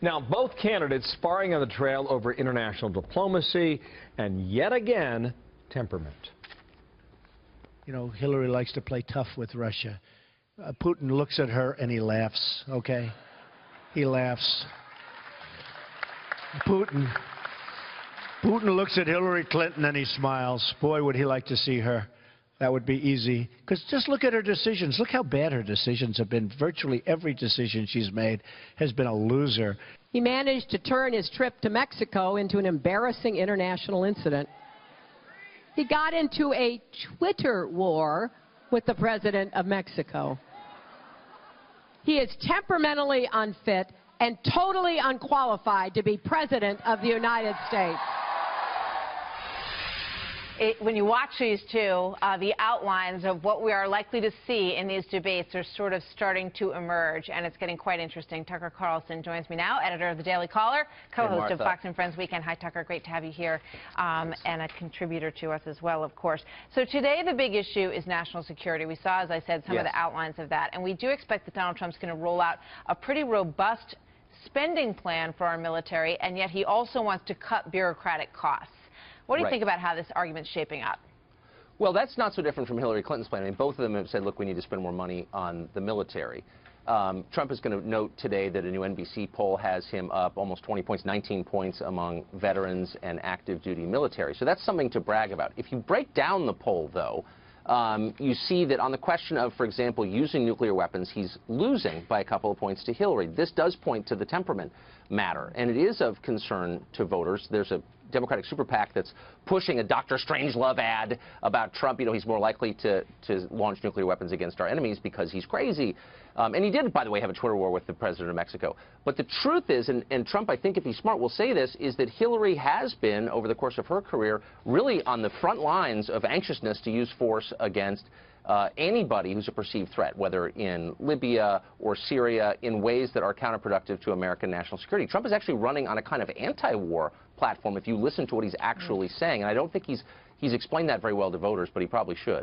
Now, both candidates sparring on the trail over international diplomacy and, yet again, temperament. You know, Hillary likes to play tough with Russia. Putin looks at her and he laughs, okay? He laughs. Putin looks at Hillary Clinton and he smiles. Boy, would he like to see her. That would be easy. Because just look at her decisions. Look how bad her decisions have been. Virtually every decision she's made has been a loser. He managed to turn his trip to Mexico into an embarrassing international incident. He got into a Twitter war with the president of Mexico. He is temperamentally unfit and totally unqualified to be president of the United States. When you watch these two, the outlines of what we are likely to see in these debates are sort of starting to emerge, and it's getting quite interesting. Tucker Carlson joins me now, editor of the Daily Caller, co-host of Fox & Friends Weekend. Hi, Tucker. Great to have you here, and a contributor to us as well, of course. So today the big issue is national security. We saw, as I said, some of the outlines of that, and we do expect that Donald Trump's going to roll out a pretty robust spending plan for our military, and yet he also wants to cut bureaucratic costs. What do you think about how this argument's shaping up? Well, that's not so different from Hillary Clinton's plan. I mean, both of them have said, look, we need to spend more money on the military. Trump is going to note today that a new NBC poll has him up almost 20 points, 19 points among veterans and active duty military. So that's something to brag about. If you break down the poll, though, you see that on the question of, for example, using nuclear weapons, he's losing by a couple of points to Hillary. This does point to the temperament matter, and it is of concern to voters. There's a Democratic super PAC that's pushing a Dr. Strangelove ad about Trump. You know, he's more likely to launch nuclear weapons against our enemies because he's crazy. And he did, by the way, have a Twitter war with the president of Mexico. But the truth is, and Trump, I think if he's smart, will say this, is that Hillary has been, over the course of her career, really on the front lines of anxiousness to use force against anybody who's a perceived threat, whether in Libya or Syria, in ways that are counterproductive to American national security. Trump is actually running on a kind of anti-war platform if you listen to what he's actually saying. And I don't think he's explained that very well to voters, but he probably should.